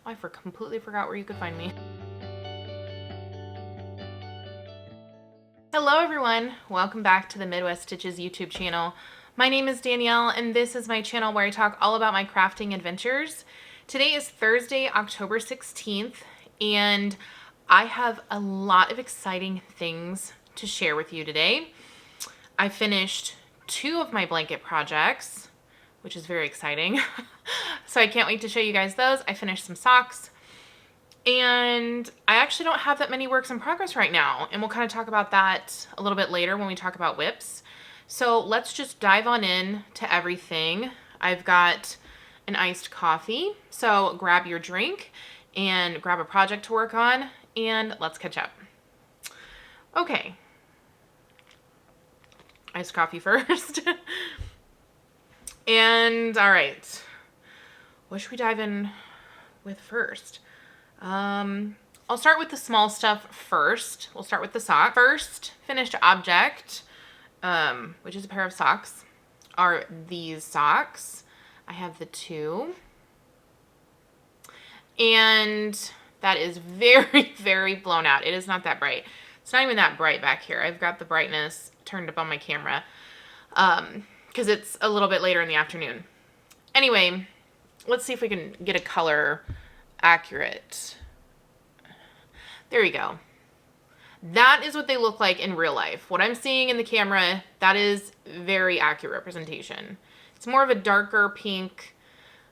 I completely forgot where you could find me. Hello everyone, welcome back to the Midwest Stitches YouTube channel. My name is Danielle and this is my channel where I talk all about my crafting adventures. Today is Thursday, October 16th, and I have a lot of exciting things to share with you today. I finished 2 of my blanket projects, which is very exciting. So I can't wait to show you guys those. I finished some socks. And I actually don't have that many works in progress right now, and we'll kind of talk about that a little bit later when we talk about whips. So let's just dive on in to everything. I've got an iced coffee, so grab your drink and grab a project to work on, and let's catch up. Okay. Iced coffee first. And all right. What should we dive in with first? I'll start with the small stuff first. We'll start with the sock. First finished object, which is a pair of socks, are these socks. I have the 2. And that is very, very blown out. It is not that bright. It's not even that bright back here. I've got the brightness turned up on my camera, because it's a little bit later in the afternoon. Anyway, let's see if we can get a color accurate. There you go. That is what they look like in real life. What I'm seeing in the camera, that is very accurate representation. It's more of a darker pink,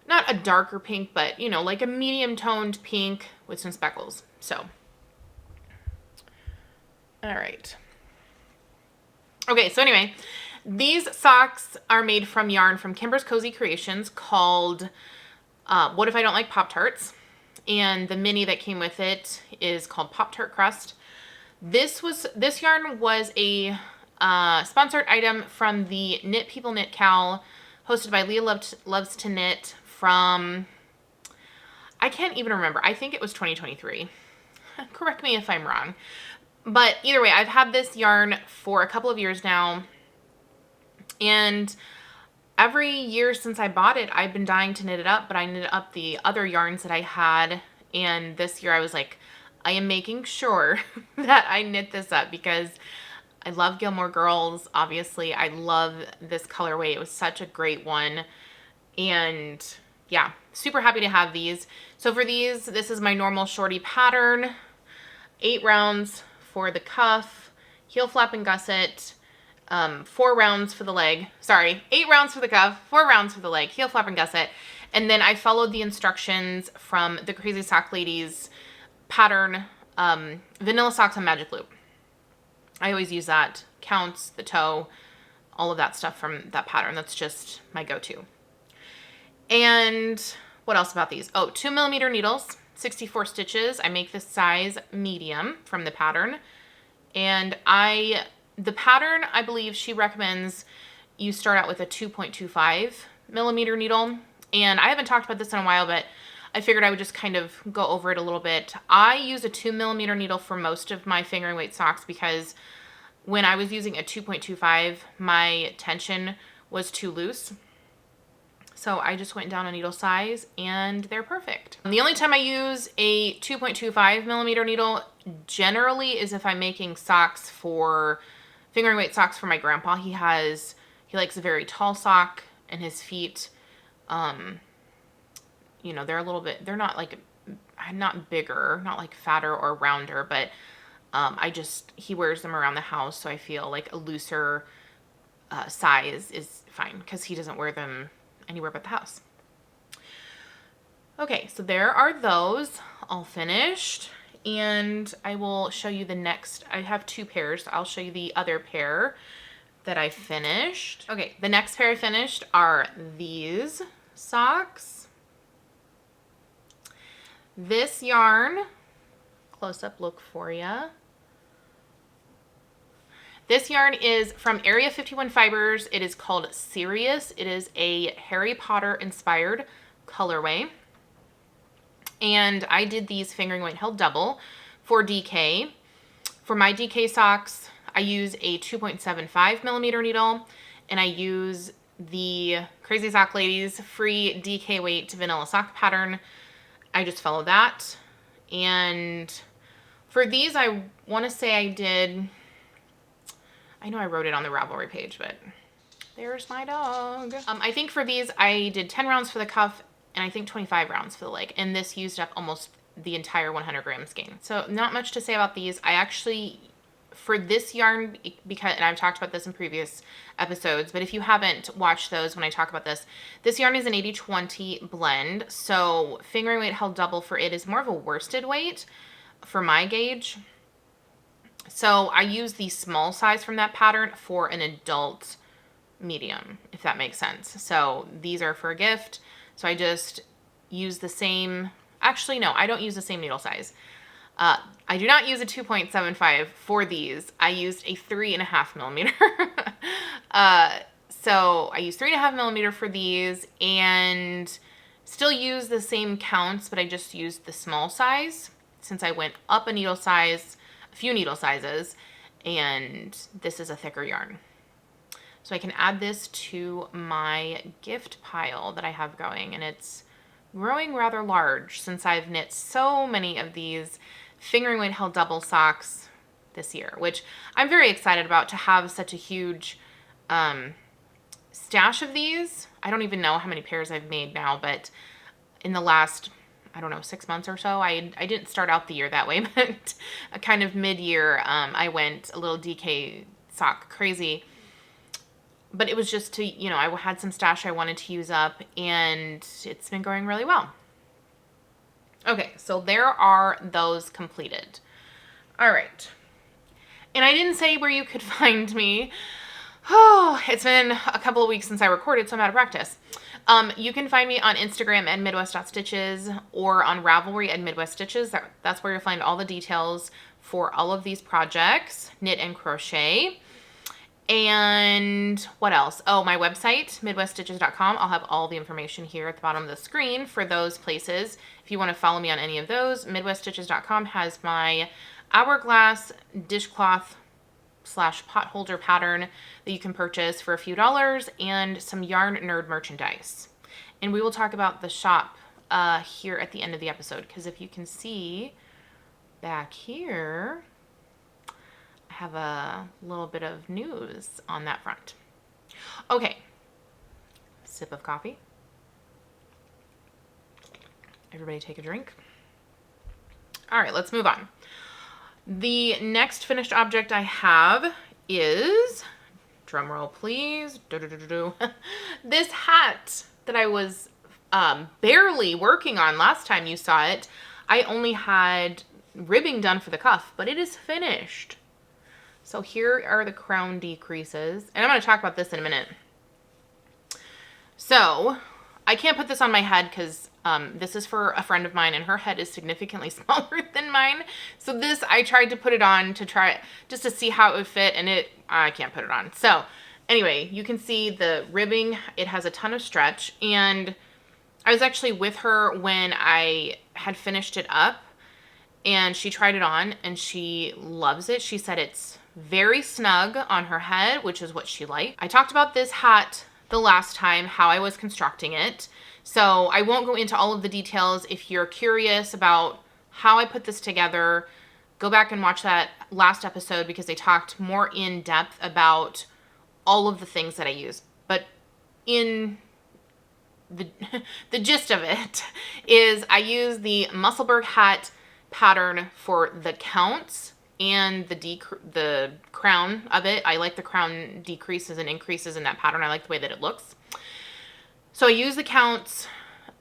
not a darker pink, but you know, like a medium toned pink with some speckles. So, all right. Okay, so anyway, these socks are made from yarn from Kimber's Cozy Creations called What If I Don't Like Pop-Tarts? And the mini that came with it is called Pop-Tart Crust. This yarn was a sponsored item from the Knit People Knit Cal, hosted by Leah Loves to Knit from, I can't even remember. I think it was 2023. Correct me if I'm wrong. But either way, I've had this yarn for a couple of years now, and every year since I bought it, I've been dying to knit it up, but I knit up the other yarns that I had, and this year I was like, I am making sure that I knit this up because I love Gilmore Girls. Obviously, I love this colorway. It was such a great one, and yeah, super happy to have these. So for these, this is my normal shorty pattern, 8 rounds for the cuff, heel flap and gusset, 4 rounds for the leg. Sorry, 8 rounds for the cuff, 4 rounds for the leg, heel flap and gusset. And then I followed the instructions from the Crazy Sock Ladies pattern, vanilla socks on magic loop. I always use that. Counts, the toe, all of that stuff from that pattern. That's just my go-to. And what else about these? Oh, 2mm needles, 64 stitches. I make this size medium from the pattern. And the pattern, I believe she recommends you start out with a 2.25mm needle. And I haven't talked about this in a while, but I figured I would just kind of go over it a little bit. I use a 2mm needle for most of my fingering weight socks because when I was using a 2.25, my tension was too loose. So I just went down a needle size and they're perfect. The only time I use a 2.25mm needle generally is if I'm making socks for fingering weight socks for my grandpa. He likes a very tall sock, and his feet, you know, they're not bigger, not like fatter or rounder, but he wears them around the house, so I feel like a looser size is fine because he doesn't wear them anywhere but the house. Okay, so there are those all finished, and I will show you the next. I have 2 pairs. I'll show you the other pair that I finished. Okay, the next pair I finished are these socks. This yarn, close-up look for you. This yarn is from Area 51 Fibers. It is called Sirius. It is a Harry Potter inspired colorway. And I did these fingering weight held double for DK. For my DK socks, I use a 2.75mm needle, and I use the Crazy Sock Ladies free DK weight vanilla sock pattern. I just followed that. And for these, I want to say I did, I know I wrote it on the Ravelry page, but there's my dog. I think for these, I did 10 rounds for the cuff and I think 25 rounds for the leg. And this used up almost the entire 100 gram skein. So not much to say about these. I actually, for this yarn, because, and I've talked about this in previous episodes, but if you haven't watched those when I talk about this, this yarn is an 80-20 blend. So fingering weight held double for it is more of a worsted weight for my gauge. So I use the small size from that pattern for an adult medium, if that makes sense. So these are for a gift. So I just use the same, actually no, I don't use the same needle size. I do not use a 2.75 for these. I used a 3.5 millimeter. So I use 3.5 millimeter for these and still use the same counts, but I just used the small size since I went up a needle size, a few needle sizes, and this is a thicker yarn. So I can add this to my gift pile that I have going, and it's growing rather large since I've knit so many of these fingering weight held double socks this year, which I'm very excited about, to have such a huge stash of these. I don't even know how many pairs I've made now, but in the last, I don't know, 6 months or so, I didn't start out the year that way, but kind of mid-year, I went a little DK sock crazy. But it was just to, you know, I had some stash I wanted to use up, and it's been going really well. Okay, so there are those completed. All right. And I didn't say where you could find me. Oh, it's been a couple of weeks since I recorded, so I'm out of practice. You can find me on Instagram at Midwest.Stitches or on Ravelry at Midwest Stitches. That's where you'll find all the details for all of these projects, knit and crochet. And what else? Oh, my website, midweststitches.com. I'll have all the information here at the bottom of the screen for those places. If you want to follow me on any of those, midweststitches.com has my hourglass dishcloth / pot holder pattern that you can purchase for a few dollars, and some Yarn Nerd merchandise. And we will talk about the shop here at the end of the episode, because if you can see back here, I have a little bit of news on that front. Okay, sip of coffee. Everybody take a drink. All right, let's move on. The next finished object I have is, drum roll please, this hat that I was barely working on last time you saw it. I only had ribbing done for the cuff, but it is finished. So here are the crown decreases, and I'm going to talk about this in a minute. So I can't put this on my head because this is for a friend of mine, and her head is significantly smaller than mine. So this, I tried to put it on to try, just to see how it would fit, and I can't put it on. So anyway, you can see the ribbing, it has a ton of stretch, and I was actually with her when I had finished it up, and she tried it on, and she loves it. She said it's very snug on her head, which is what she liked. I talked about this hat the last time, how I was constructing it. So I won't go into all of the details. If you're curious about how I put this together, go back and watch that last episode, because they talked more in depth about all of the things that I use. But in the gist of it is I use the Musselburgh hat pattern for the counts and the crown of it. I like the crown decreases and increases in that pattern. I like the way that it looks. So I use the counts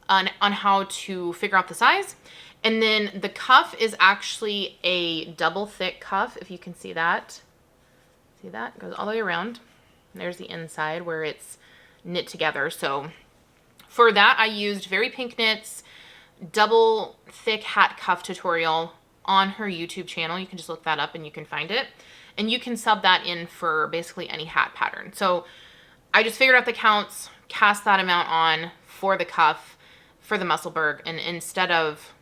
on how to figure out the size. And then the cuff is actually a double thick cuff, if you can see that. See that? It goes all the way around. There's the inside where it's knit together. So for that, I used Very Pink Knits double thick hat cuff tutorial on her YouTube channel. You can just look that up and you can find it. And you can sub that in for basically any hat pattern. So I just figured out the counts, cast that amount on for the cuff for the Musselburgh, and instead of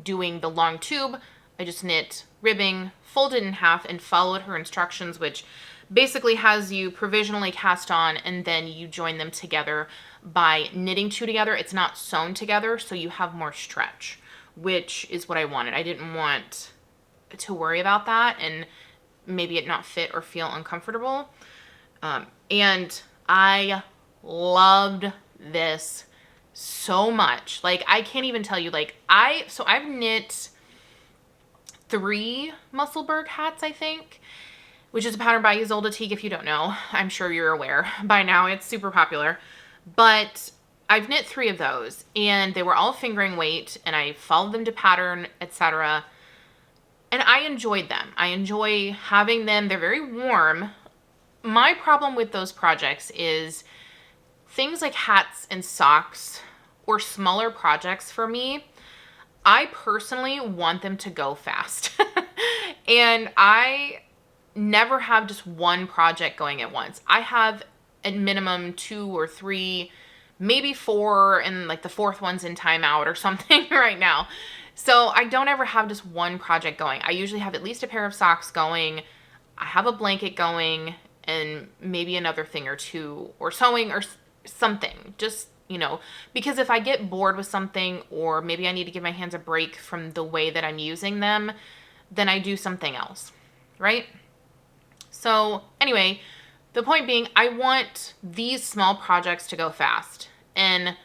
doing the long tube, I just knit ribbing, folded in half, and followed her instructions, which basically has you provisionally cast on and then you join them together by knitting two together. It's not sewn together, so you have more stretch, which is what I wanted. I didn't want to worry about that and maybe it not fit or feel uncomfortable. And I loved this so much. Like, I can't even tell you, like, I've knit 3 Musselburgh hats, I think, which is a pattern by Isolde Teague. If you don't know, I'm sure you're aware by now. It's super popular. But I've knit 3 of those, and they were all fingering weight, and I followed them to pattern, etc. And I enjoyed them. I enjoy having them. They're very warm. My problem with those projects is things like hats and socks or smaller projects for me, I personally want them to go fast. And I never have just one project going at once. I have at minimum 2 or 3, maybe 4, and like the 4th one's in timeout or something right now. So I don't ever have just one project going. I usually have at least a pair of socks going. I have a blanket going and maybe another thing or 2 or sewing or something. Just, you know, because if I get bored with something or maybe I need to give my hands a break from the way that I'm using them, then I do something else, right? So anyway, the point being, I want these small projects to go fast. And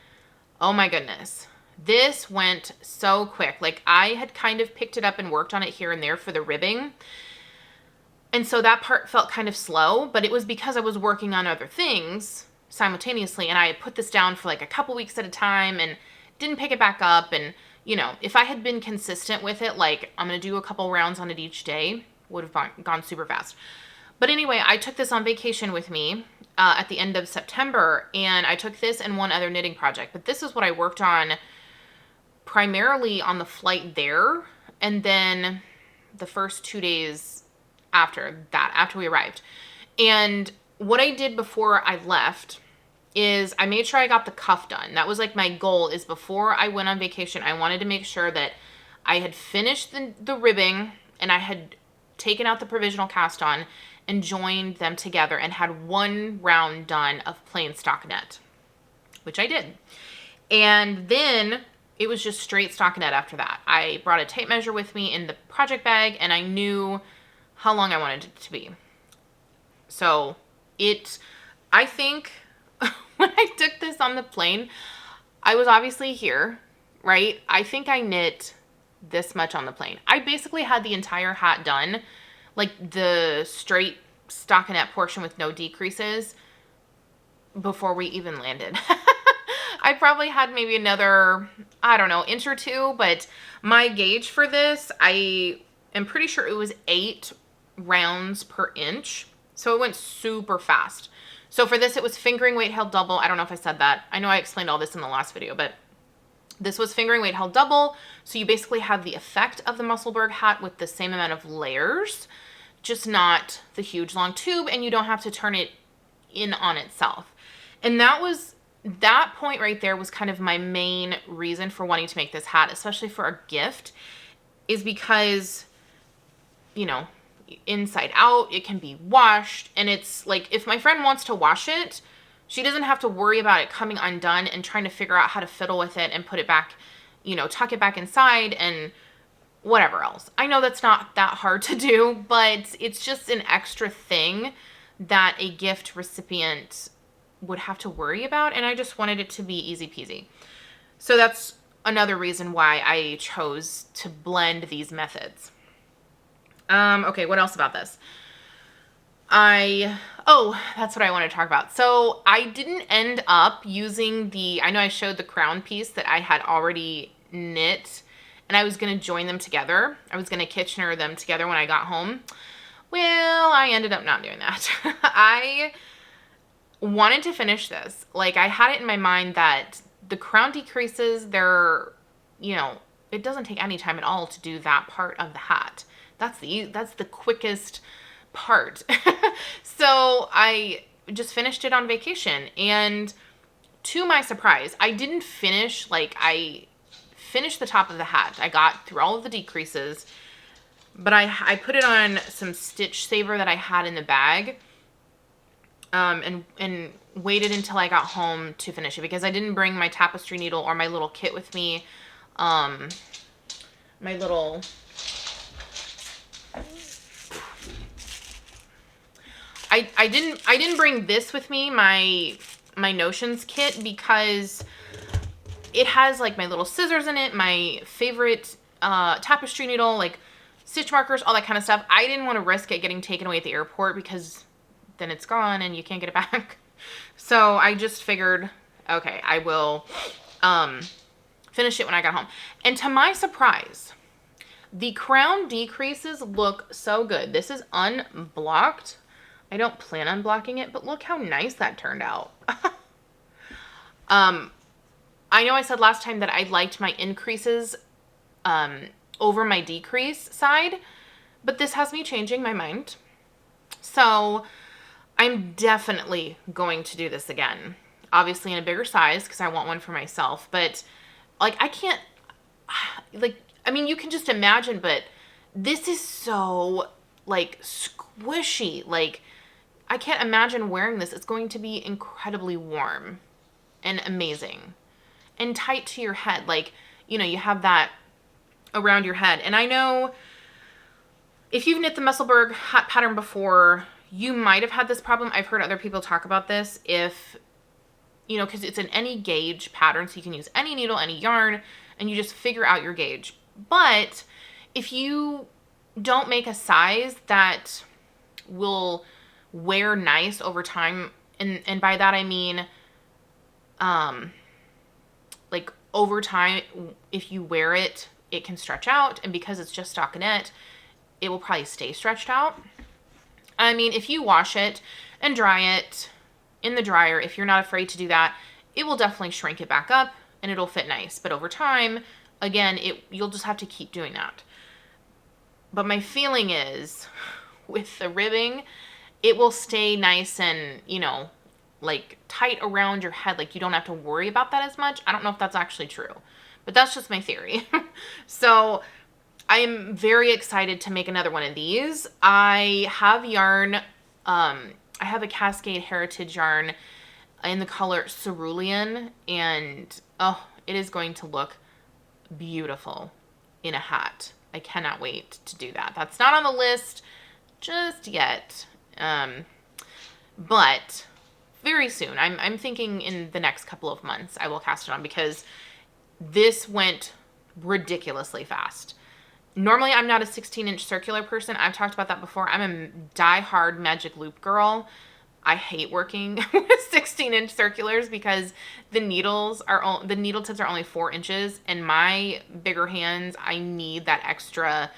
oh my goodness, this went so quick. Like, I had kind of picked it up and worked on it here and there for the ribbing. And so that part felt kind of slow, but it was because I was working on other things simultaneously. And I had put this down for like a couple weeks at a time and didn't pick it back up. And, you know, if I had been consistent with it, like I'm going to do a couple rounds on it each day, would have gone super fast. But anyway, I took this on vacation with me at the end of September, and I took this and one other knitting project. But this is what I worked on primarily on the flight there, and then the first 2 days after that, after we arrived. And what I did before I left is I made sure I got the cuff done. That was like my goal, is before I went on vacation, I wanted to make sure that I had finished the ribbing and I had taken out the provisional cast on and joined them together and had one round done of plain stockinette, which I did. And then it was just straight stockinette after that. I brought a tape measure with me in the project bag, and I knew how long I wanted it to be. So I think when I took this on the plane, I was obviously here, right? I think I knit this much on the plane. I basically had the entire hat done, like the straight stockinette portion with no decreases, before we even landed. I probably had maybe another, I don't know, inch or 2, but my gauge for this, I am pretty sure it was 8 rounds per inch. So it went super fast. So for this, it was fingering weight held double. I don't know if I said that. I know I explained all this in the last video, but this was fingering weight held double. So you basically have the effect of the Musselburgh hat with the same amount of layers, just not the huge long tube, and you don't have to turn it in on itself. And that point right there was kind of my main reason for wanting to make this hat, especially for a gift, is because, you know, inside out, it can be washed, and it's like, if my friend wants to wash it, she doesn't have to worry about it coming undone and trying to figure out how to fiddle with it and put it back, you know, tuck it back inside and whatever else. I know that's not that hard to do, but it's just an extra thing that a gift recipient would have to worry about, and I just wanted it to be easy peasy. So that's another reason why I chose to blend these methods. Okay, what else about this? That's what I want to talk about. So I didn't end up using I know I showed the crown piece that I had already knit, and I was going to join them together. I was going to Kitchener them together when I got home. Well, I ended up not doing that. I wanted to finish this. Like, I had it in my mind that the crown decreases, you know, it doesn't take any time at all to do that part of the hat. That's the quickest part. So I just finished it on vacation, and to my surprise, I didn't finish, like, I finished the top of the hat. I got through all of the decreases, but I put it on some stitch saver that I had in the bag, and waited until I got home to finish it because I didn't bring my tapestry needle or my little kit with me. My little... I didn't bring this with me, my notions kit, because it has like my little scissors in it, my favorite tapestry needle, like stitch markers, all that kind of stuff. I didn't want to risk it getting taken away at the airport because then it's gone and you can't get it back. So I just figured, okay, I will finish it when I got home. And to my surprise, the crown decreases look so good. This is unblocked. I don't plan on blocking it, but look how nice that turned out. I know I said last time that I liked my increases over my decrease side, but this has me changing my mind. So I'm definitely going to do this again. Obviously in a bigger size because I want one for myself, but like I can't, like, I mean, you can just imagine, but this is so like squishy. Like I can't imagine wearing this. It's going to be incredibly warm and amazing and tight to your head. Like, you know, you have that around your head. And I know if you've knit the Musselburgh hat pattern before, you might have had this problem. I've heard other people talk about this. If, you know, because it's an any gauge pattern, so you can use any needle, any yarn, and you just figure out your gauge. But if you don't make a size that will wear nice over time, and by that I mean, like over time, if you wear it, it can stretch out, and because it's just stockinette, it will probably stay stretched out. I mean, if you wash it and dry it in the dryer, if you're not afraid to do that, it will definitely shrink it back up and it'll fit nice. But over time, again, you'll just have to keep doing that. But my feeling is with the ribbing, it will stay nice and, you know, like tight around your head. Like you don't have to worry about that as much. I don't know if that's actually true, but that's just my theory. So I'm very excited to make another one of these. I have yarn. I have a Cascade Heritage yarn in the color Cerulean, and oh, it is going to look beautiful in a hat. I cannot wait to do that. That's not on the list just yet, but very soon. I'm thinking in the next couple of months I will cast it on because this went ridiculously fast. Normally, I'm not a 16-inch circular person. I've talked about that before. I'm a die-hard magic loop girl. I hate working with 16-inch circulars because the needle tips are only 4 inches, and my bigger hands, I need that extra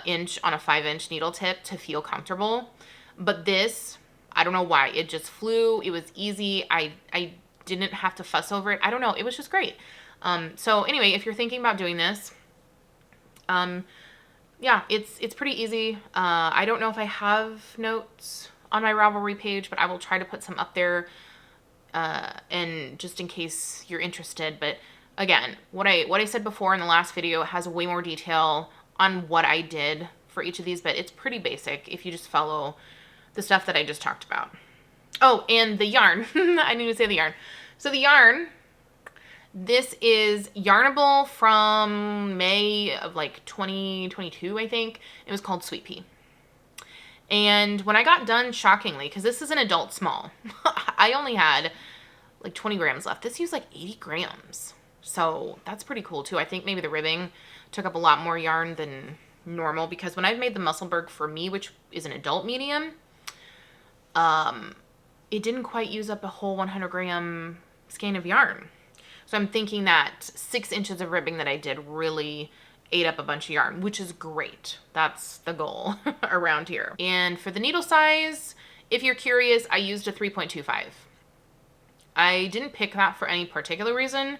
inch on a 5-inch needle tip to feel comfortable. But this, I don't know why. It just flew. It was easy. I didn't have to fuss over it. I don't know. It was just great. So anyway, if you're thinking about doing this, yeah, it's pretty easy. I don't know if I have notes on my Ravelry page, but I will try to put some up there, and just in case you're interested. But again, what I said before in the last video has way more detail on what I did for each of these, but it's pretty basic if you just follow the stuff that I just talked about. Oh, and the yarn. I need to say the yarn. So the yarn, this is Yarnable from May of like 2022, I think. It was called Sweet Pea. And when I got done, shockingly, because this is an adult small, I only had like 20 grams left. This used like 80 grams. So that's pretty cool too. I think maybe the ribbing took up a lot more yarn than normal, because when I've made the Musselburgh for me, which is an adult medium, it didn't quite use up a whole 100 gram skein of yarn. So I'm thinking that 6 inches of ribbing that I did really ate up a bunch of yarn, which is great. That's the goal around here. And for the needle size, if you're curious, I used a 3.25. I didn't pick that for any particular reason.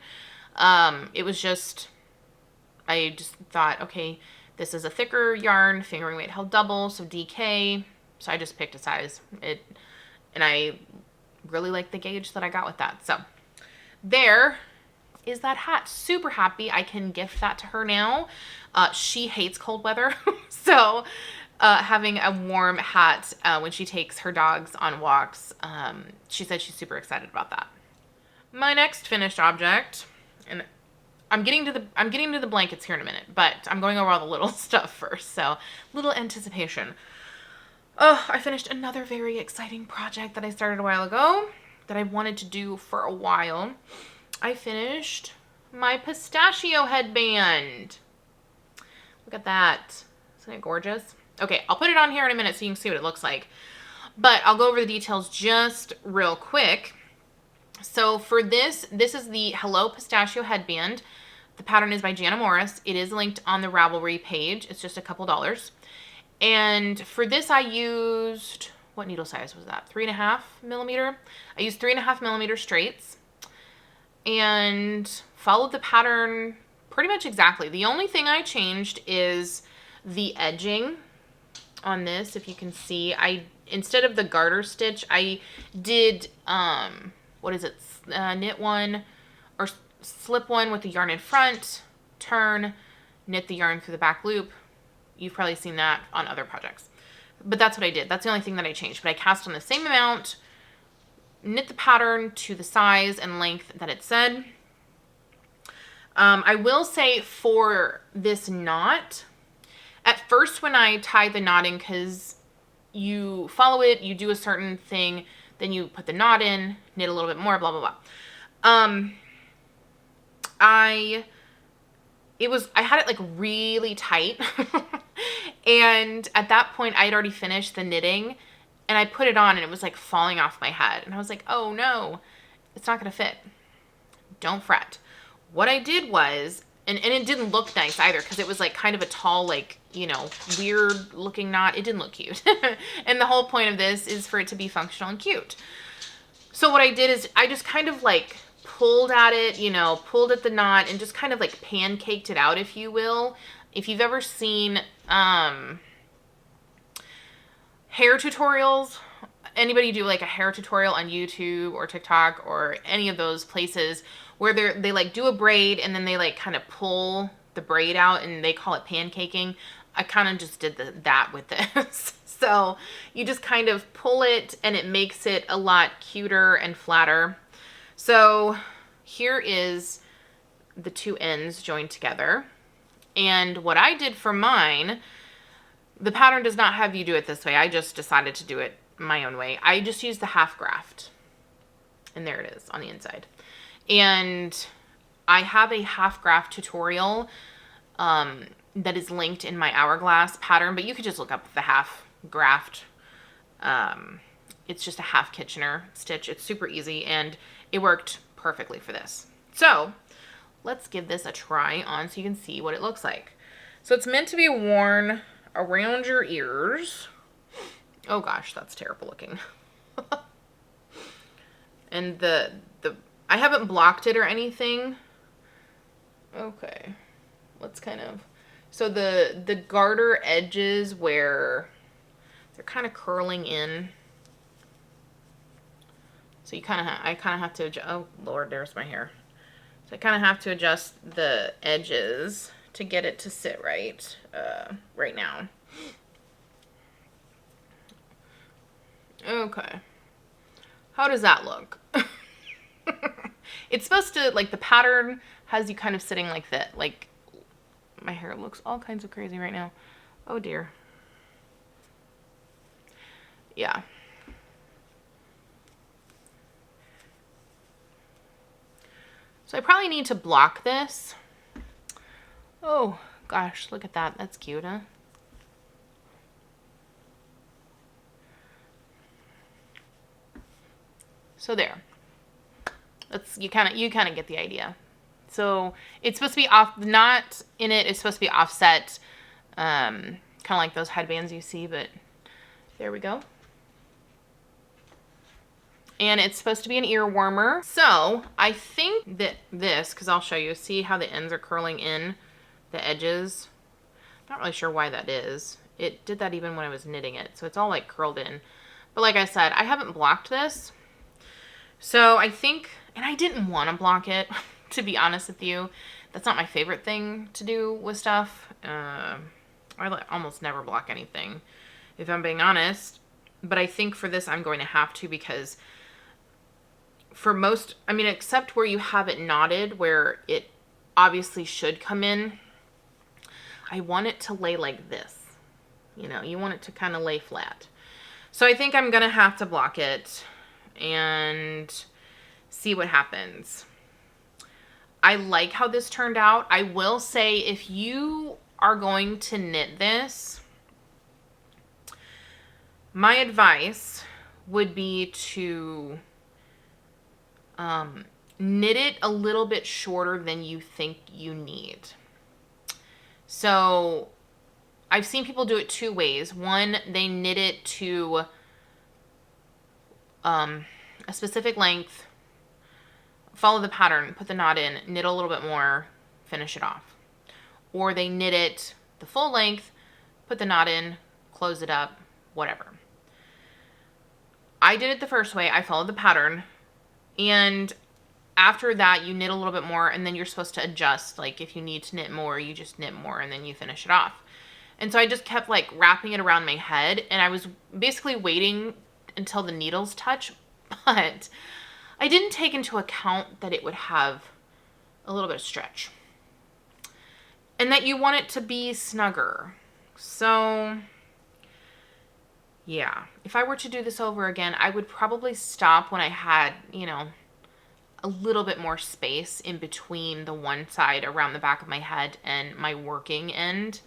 It was just, I just thought, okay, this is a thicker yarn, fingering weight held double, so DK. So I just picked a size. And I really like the gauge that I got with that. So there is that hat. Super happy I can gift that to her now. She hates cold weather. So having a warm hat when she takes her dogs on walks. She said she's super excited about that. My next finished object, and I'm getting to the blankets here in a minute, but I'm going over all the little stuff first. So, little anticipation. Oh, I finished another very exciting project that I started a while ago that I wanted to do for a while. I finished my pistachio headband. Look at that. Isn't it gorgeous? Okay, I'll put it on here in a minute so you can see what it looks like. But I'll go over the details just real quick. So for this is the Hello Pistachio Headband. The pattern is by Jana Morris. It is linked on the Ravelry page. It's just a couple dollars. And for this I used, what needle size was that? 3.5 millimeter. I used 3.5 millimeter straights and followed the pattern pretty much exactly. The only thing I changed is the edging on this. If you can see, instead of the garter stitch, I did, what is it? Knit one or slip one with the yarn in front, turn, knit the yarn through the back loop. You've probably seen that on other projects. But that's what I did. That's the only thing that I changed. But I cast on the same amount, knit the pattern to the size and length that it said. I will say for this knot, at first when I tie the knot in, because you follow it, you do a certain thing, then you put the knot in, knit a little bit more, blah, blah, blah. I had it like really tight. And at that point I had already finished the knitting and I put it on and it was like falling off my head. And I was like, oh no, it's not going to fit. Don't fret. What I did was, and it didn't look nice either because it was like kind of a tall, like, you know, weird looking knot. It didn't look cute. And the whole point of this is for it to be functional and cute. So what I did is I just kind of like pulled at it, you know, pulled at the knot and just kind of like pancaked it out, if you will. If you've ever seen hair tutorials, anybody do like a hair tutorial on YouTube or TikTok or any of those places where they like do a braid and then they like kind of pull the braid out and they call it pancaking. I kind of just did that with this. So you just kind of pull it and it makes it a lot cuter and flatter. So here is the two ends joined together. And what I did for mine, the pattern does not have you do it this way. I just decided to do it my own way. I just used the half graft. And there it is on the inside. And I have a half graft tutorial that is linked in my hourglass pattern, but you could just look up the half graft. It's just a half Kitchener stitch. It's super easy and it worked perfectly for this. So let's give this a try on so you can see what it looks like. So it's meant to be worn around your ears. Oh gosh, that's terrible looking. And I haven't blocked it or anything. Okay, let's kind of, so the garter edges where they're kind of curling in. So I kind of have to adjust, oh Lord, there's my hair. So I kind of have to adjust the edges to get it to sit right, right now. Okay. How does that look? It's supposed to, like, the pattern has you kind of sitting like that. Like, my hair looks all kinds of crazy right now. Oh dear. Yeah. So I probably need to block this. Oh gosh, look at that. That's cute, huh? So there. You kind of get the idea. So it's supposed to be off, not in it. It's supposed to be offset, kind of like those headbands you see. But there we go. And it's supposed to be an ear warmer. So I think that this, because I'll show you, see how the ends are curling in the edges. Not really sure why that is. It did that even when I was knitting it. So it's all like curled in. But like I said, I haven't blocked this. So I think, and I didn't want to block it, to be honest with you. That's not my favorite thing to do with stuff. almost never block anything, if I'm being honest. But I think for this, I'm going to have to, because for most, I mean, except where you have it knotted, where it obviously should come in, I want it to lay like this. You know, you want it to kind of lay flat. So I think I'm going to have to block it and see what happens. I like how this turned out. I will say, if you are going to knit this, my advice would be to knit it a little bit shorter than you think you need. So I've seen people do it two ways. One, they knit it to a specific length, follow the pattern, put the knot in, knit a little bit more, finish it off. Or they knit it the full length, put the knot in, close it up, whatever. I did it the first way. I followed the pattern, and after that you knit a little bit more, and then you're supposed to adjust. Like if you need to knit more, you just knit more, and then you finish it off. And so I just kept like wrapping it around my head, and I was basically waiting until the needles touch, but I didn't take into account that it would have a little bit of stretch and that you want it to be snugger. So yeah, if I were to do this over again, I would probably stop when I had, you know, a little bit more space in between the one side around the back of my head and my working end.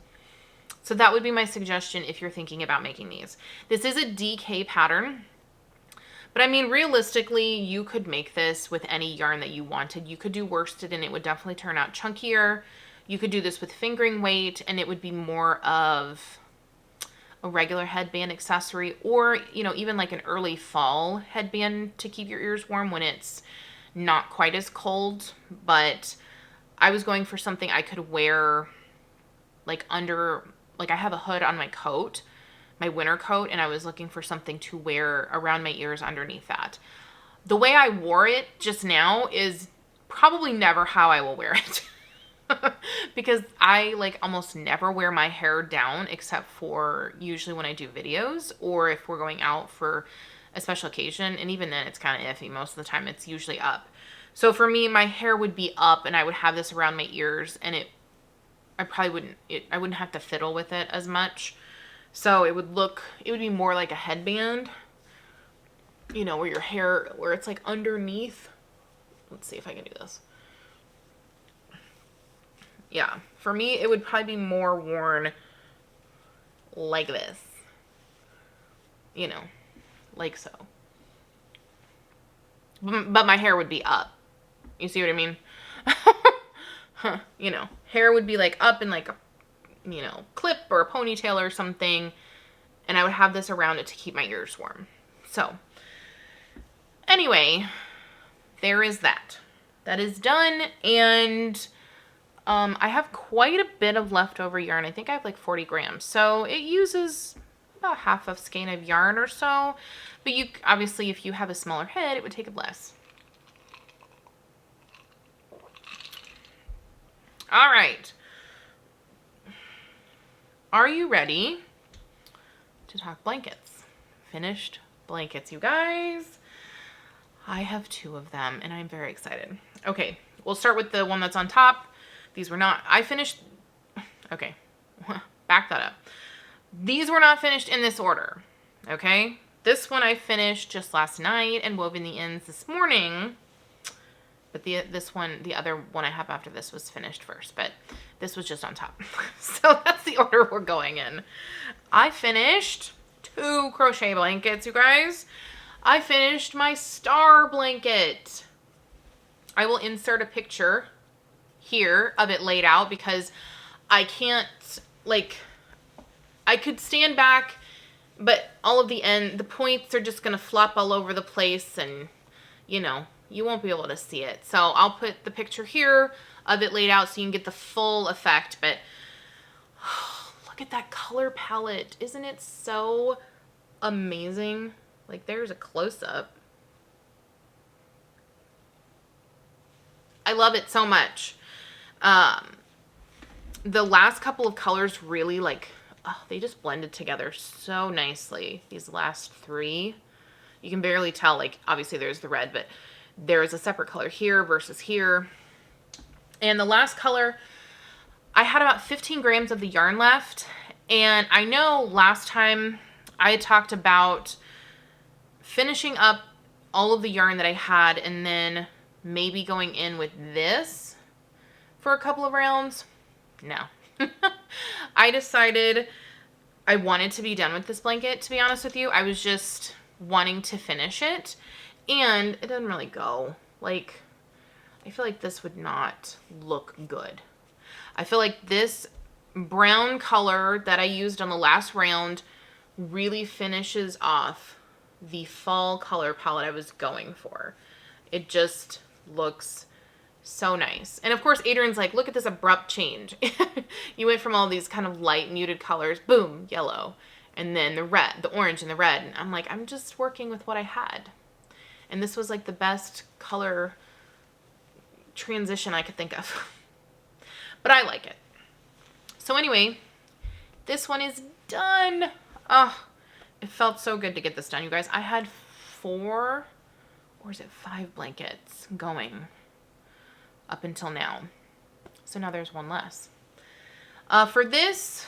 So that would be my suggestion if you're thinking about making these. This is a DK pattern, but I mean, realistically, you could make this with any yarn that you wanted. You could do worsted and it would definitely turn out chunkier. You could do this with fingering weight and it would be more of a regular headband accessory, or, you know, even like an early fall headband to keep your ears warm when it's not quite as cold. But I was going for something I could wear like under, like I have a hood on my coat, my winter coat, and I was looking for something to wear around my ears underneath that. The way I wore it just now is probably never how I will wear it. Because I like almost never wear my hair down, except for usually when I do videos or if we're going out for a special occasion. And even then it's kind of iffy. Most of the time it's usually up. So for me, my hair would be up and I would have this around my ears, and I wouldn't have to fiddle with it as much. So it would be more like a headband, you know, where your hair, where it's like underneath. Let's see if I can do this. Yeah, for me, it would probably be more worn like this, you know, like so. But my hair would be up. You see what I mean? You know, hair would be like up in like a, you know, clip or a ponytail or something. And I would have this around it to keep my ears warm. So anyway, there is that. That is done. And I have quite a bit of leftover yarn. I think I have like 40 grams. So it uses about half a skein of yarn or so. But you obviously, if you have a smaller head, it would take up less. All right. Are you ready to talk blankets? Finished blankets, you guys. I have 2 of them and I'm very excited. Okay, we'll start with the one that's on top. These were not, okay, back that up. These were not finished in this order, okay? This one I finished just last night and wove in the ends this morning. But the other one I have after this was finished first, but this was just on top. So that's the order we're going in. I finished 2 crochet blankets, you guys. I finished my star blanket. I will insert a picture here of it laid out because I can't, like, I could stand back, but all of the points are just going to flop all over the place and, you know, you won't be able to see it. So I'll put the picture here of it laid out so you can get the full effect. But oh, look at that color palette. Isn't it so amazing? Like, there's a close-up. I love it so much. the last couple of colors really like, oh, they just blended together so nicely. These last three, you can barely tell, like obviously there's the red, but there's a separate color here versus here. And the last color, I had about 15 grams of the yarn left. And I know last time I had talked about finishing up all of the yarn that I had and then maybe going in with this for a couple of rounds. No. I decided I wanted to be done with this blanket, to be honest with you. I was just wanting to finish it, and it doesn't really go. Like, I feel like this would not look good. I feel like this brown color that I used on the last round really finishes off the fall color palette I was going for. It just looks so nice. And of course, Adrian's like, look at this abrupt change. You went from all these kind of light muted colors, boom, yellow, and then the red, the orange and the red. And I'm like, I'm just working with what I had. And this was like the best color transition I could think of. But I like it. So anyway, this one is done. Oh, it felt so good to get this done, you guys. I had 4, or is it 5 blankets going up until now. So now there's one less. For this,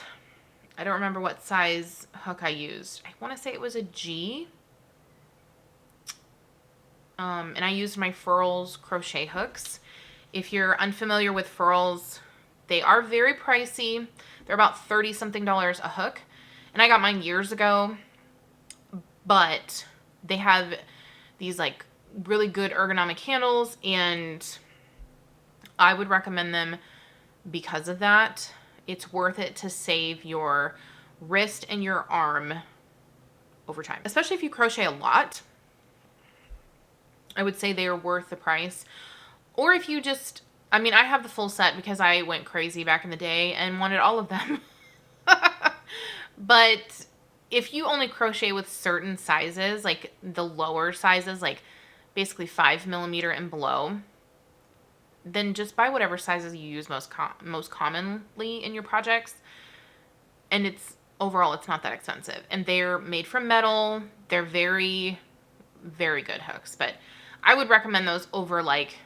I don't remember what size hook I used. I want to say it was a G. And I used my Furls crochet hooks. If you're unfamiliar with Furls, they are very pricey. They're about 30 something a hook. And I got mine years ago, but they have these like really good ergonomic handles, and I would recommend them because of that. It's worth it to save your wrist and your arm over time, especially if you crochet a lot. I would say they are worth the price. Or if you just, I mean, I have the full set because I went crazy back in the day and wanted all of them. But if you only crochet with certain sizes, like the lower sizes, like basically 5mm and below, then just buy whatever sizes you use most commonly in your projects. And overall, it's not that expensive. And they're made from metal. They're very, very good hooks. But I would recommend those over like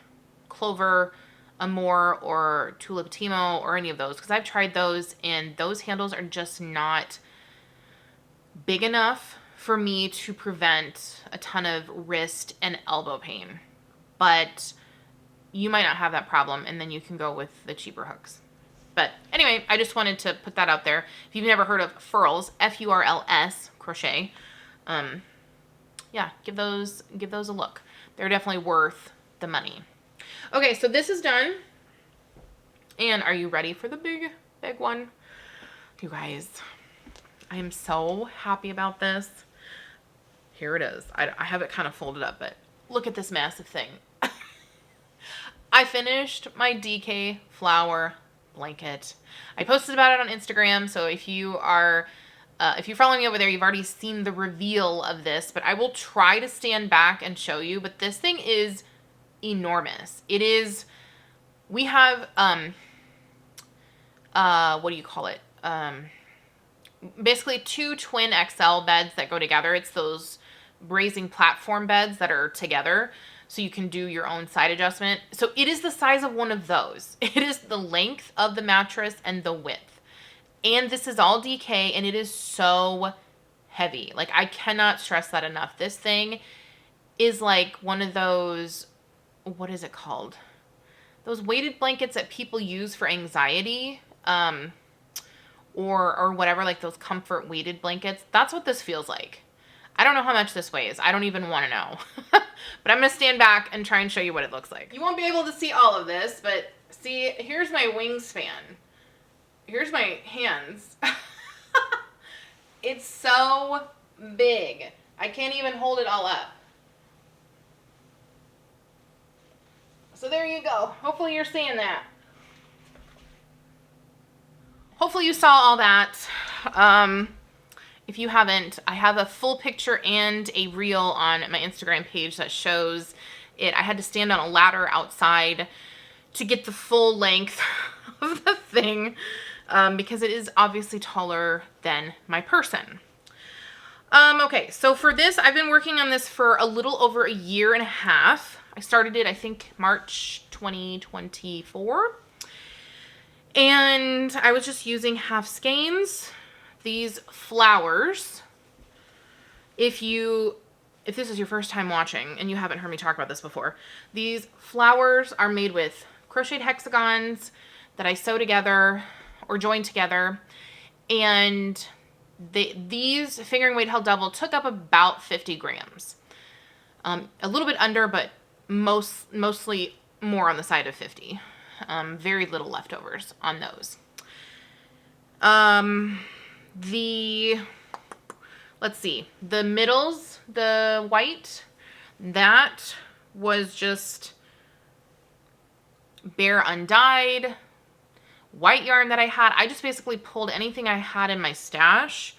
Clover, Amore, or Tuliptimo, or any of those, because I've tried those and those handles are just not big enough for me to prevent a ton of wrist and elbow pain. But you might not have that problem, and then you can go with the cheaper hooks. But anyway, I just wanted to put that out there. If you've never heard of Furls, Furls crochet, yeah, give those a look. They're definitely worth the money. Okay, so this is done. And are you ready for the big one? You guys, I am so happy about this. Here it is. I have it kind of folded up, but look at this massive thing. I finished my DK flower blanket. I posted about it on Instagram, so if you're following me over there, you've already seen the reveal of this, but I will try to stand back and show you. But this thing is enormous. It is, we have, what do you call it? Basically 2 twin XL beds that go together. It's those raising platform beds that are together, so you can do your own side adjustment. So it is the size of one of those. It is the length of the mattress and the width. And this is all DK, and it is so heavy. Like, I cannot stress that enough. This thing is like one of those, what is it called? Those weighted blankets that people use for anxiety, or whatever, like those comfort weighted blankets. That's what this feels like. I don't know how much this weighs. I don't even want to know. But I'm going to stand back and try and show you what it looks like. You won't be able to see all of this, but see, here's my wingspan. Here's my hands. It's so big. I can't even hold it all up. So there you go. Hopefully you're seeing that. Hopefully you saw all that. If you haven't, I have a full picture and a reel on my Instagram page that shows it. I had to stand on a ladder outside to get the full length of the thing because it is obviously taller than my person. Okay, so for this, I've been working on this for a little over a year and a half. I started it, I think, March 2024. And I was just using half skeins. These flowers, if this is your first time watching and you haven't heard me talk about this before, these flowers are made with crocheted hexagons that I sew together or join together. And these fingering weight held double took up about 50 grams. A little bit under, but mostly more on the side of 50. Very little leftovers on those. Let's see, the middles, the white, that was just bare undyed white yarn that I had. I just basically pulled anything I had in my stash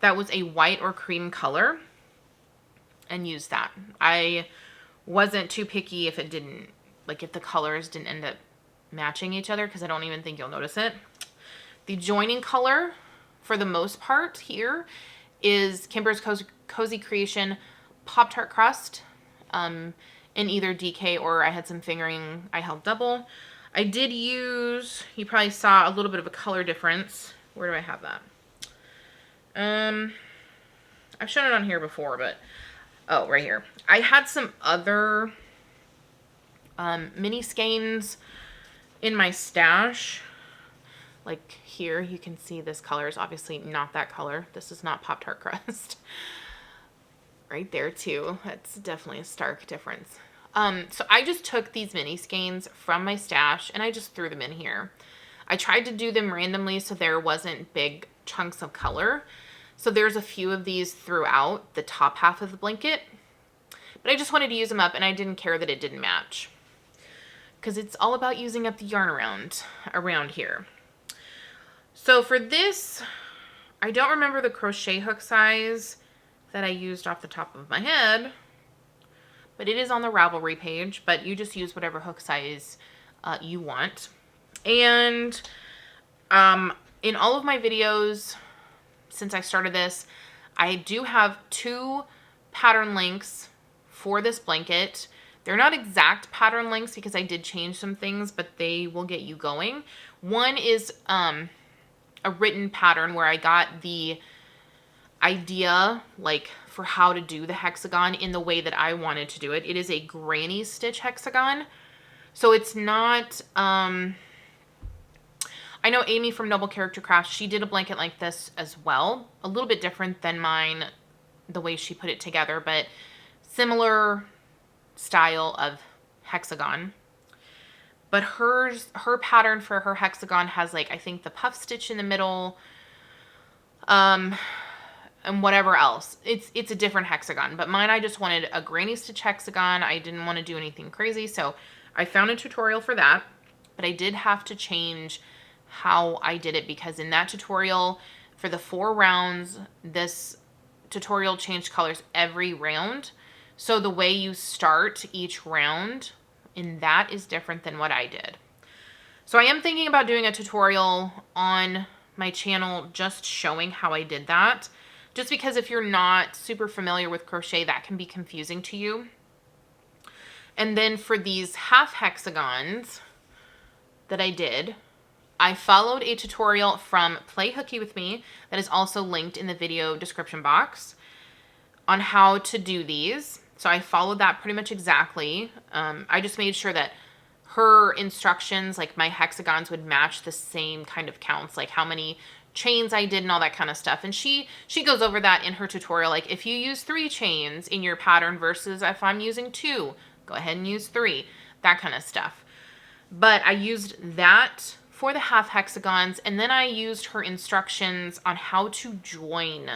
that was a white or cream color and used that. I wasn't too picky if it didn't, like if the colors didn't end up matching each other, because I don't even think you'll notice it. The joining color, for the most part here, is Kimber's Cozy Creation Pop-Tart Crust in either DK or I had some fingering I held double. I did use, you probably saw a little bit of a color difference. Where do I have that? I've shown it on here before, but, oh, right here. I had some other mini skeins in my stash. Like here, you can see this color is obviously not that color. This is not Pop-Tart Crust. Right there too. That's definitely a stark difference. So I just took these mini skeins from my stash and I just threw them in here. I tried to do them randomly so there wasn't big chunks of color. So there's a few of these throughout the top half of the blanket. But I just wanted to use them up and I didn't care that it didn't match. Because it's all about using up the yarn around here. So for this, I don't remember the crochet hook size that I used off the top of my head, but it is on the Ravelry page, but you just use whatever hook size you want. And in all of my videos since I started this, I do have 2 pattern links for this blanket. They're not exact pattern links because I did change some things, but they will get you going. One is a written pattern where I got the idea like for how to do the hexagon in the way that I wanted to do it. It is a granny stitch hexagon. So it's not, I know Amy from Noble Character Crafts, she did a blanket like this as well. A little bit different than mine, the way she put it together, but similar style of hexagon. But her pattern for her hexagon has like, I think the puff stitch in the middle, and whatever else. It's a different hexagon, but mine I just wanted a granny stitch hexagon. I didn't want to do anything crazy, so I found a tutorial for that, but I did have to change how I did it because in that tutorial, for the 4 rounds, this tutorial changed colors every round. So the way you start each round in that is different than what I did. So I am thinking about doing a tutorial on my channel just showing how I did that. Just because if you're not super familiar with crochet, that can be confusing to you. And then for these half hexagons that I did, I followed a tutorial from Play Hooky with Me that is also linked in the video description box on how to do these. So I followed that pretty much exactly. I just made sure that her instructions, like my hexagons, would match the same kind of counts, like how many chains I did and all that kind of stuff. And she goes over that in her tutorial, like if you use 3 chains in your pattern versus if I'm using 2, go ahead and use 3, that kind of stuff. But I used that for the half hexagons, and then I used her instructions on how to join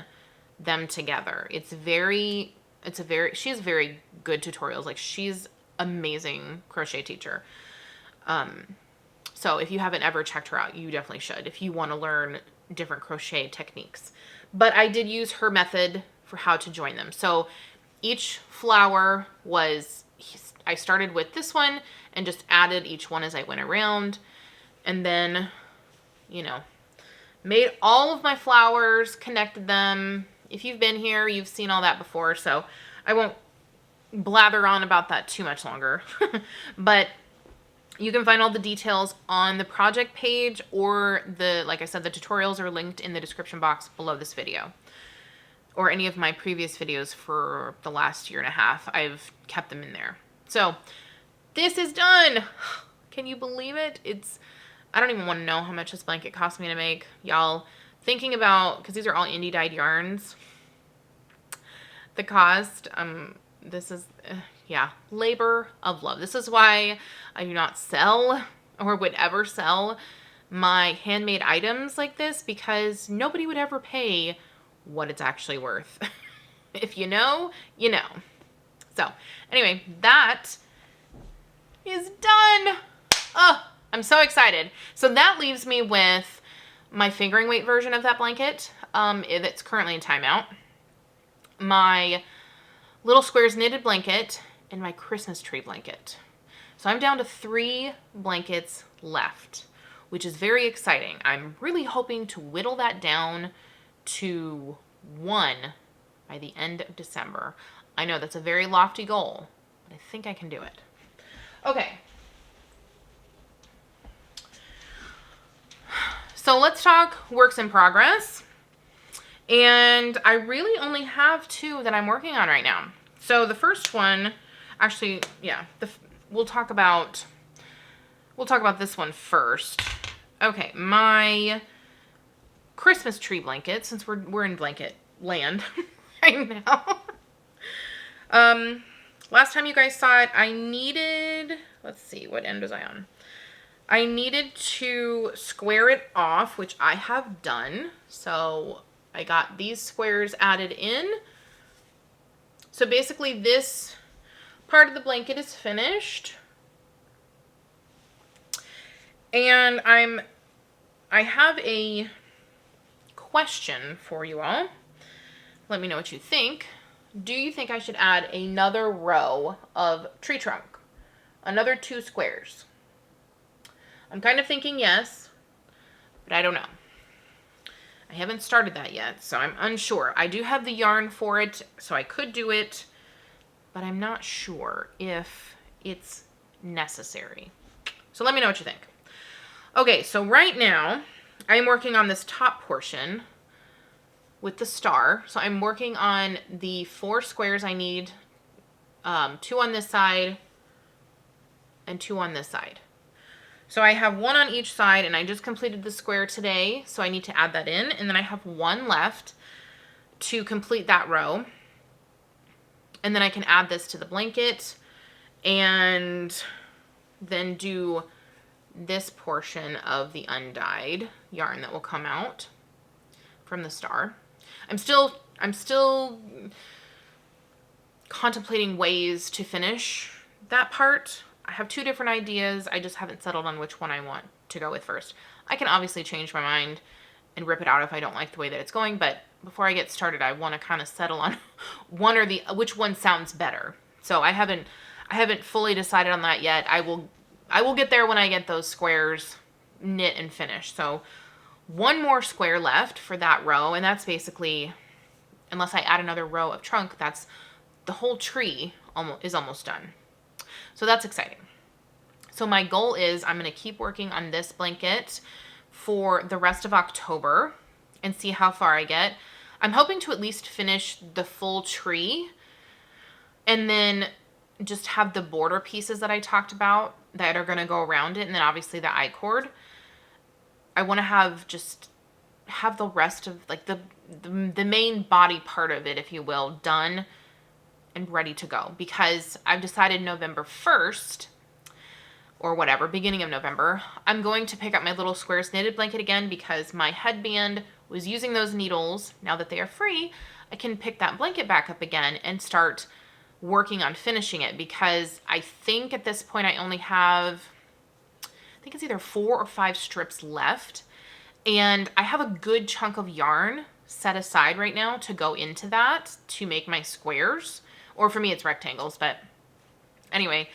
them together. She has very good tutorials. Like she's amazing crochet teacher. So if you haven't ever checked her out, you definitely should if you want to learn different crochet techniques. But I did use her method for how to join them. So each flower was, I started with this one and just added each one as I went around. And then, you know, made all of my flowers, connected them. If you've been here, you've seen all that before, so I won't blather on about that too much longer. But you can find all the details on the project page, or like I said, the tutorials are linked in the description box below this video. Or any of my previous videos for the last year and a half, I've kept them in there. So this is done. Can you believe it? I don't even want to know how much this blanket cost me to make. Y'all, thinking about, because these are all indie dyed yarns, the cost, this is, yeah, labor of love. This is why I do not sell or would ever sell my handmade items like this, because nobody would ever pay what it's actually worth. If you know, you know. So anyway, that is done. Oh, I'm so excited. So that leaves me with my fingering weight version of that blanket. It's currently in timeout. My little squares knitted blanket and my Christmas tree blanket. So I'm down to 3 blankets left, which is very exciting. I'm really hoping to whittle that down to 1 by the end of December. I know that's a very lofty goal, but I think I can do it. Okay. So let's talk works in progress. And I really only have 2 that I'm working on right now. So the first one, actually, yeah, we'll talk about this one first. Okay, my Christmas tree blanket, since we're in blanket land right now. Last time you guys saw it, I needed, let's see, what end was I on? I needed to square it off, which I have done. So I got these squares added in. So basically this part of the blanket is finished. And I have a question for you all. Let me know what you think. Do you think I should add another row of tree trunk? Another 2 squares? I'm kind of thinking yes, but I don't know. I haven't started that yet, so I'm unsure. I do have the yarn for it, so I could do it, but I'm not sure if it's necessary. So let me know what you think. Okay, so right now, I'm working on this top portion with the star. So I'm working on the 4 squares I need, 2 on this side and 2 on this side. So I have 1 on each side, and I just completed the square today, so I need to add that in, and then I have 1 left to complete that row. And then I can add this to the blanket and then do this portion of the undyed yarn that will come out from the star. I'm still contemplating ways to finish that part. I have 2 different ideas. I just haven't settled on which one I want to go with first. I can obviously change my mind and rip it out if I don't like the way that it's going, but before I get started, I want to kind of settle on which one sounds better. So I haven't fully decided on that yet. I will get there when I get those squares knit and finished. So 1 more square left for that row, and that's basically, unless I add another row of trunk, that's the whole tree is almost done. So that's exciting. So my goal is I'm going to keep working on this blanket for the rest of October and see how far I get. I'm hoping to at least finish the full tree and then just have the border pieces that I talked about that are going to go around it, and then obviously the I-cord. I want to have the rest of like the main body part of it, if you will, done and ready to go, because I've decided November 1st or whatever, beginning of November, I'm going to pick up my little squares knitted blanket again, because my headband was using those needles. Now that they are free, I can pick that blanket back up again and start working on finishing it, because I think at this point I only have, I think it's either 4 or 5 strips left, and I have a good chunk of yarn set aside right now to go into that to make my squares, or for me it's rectangles, but anyway,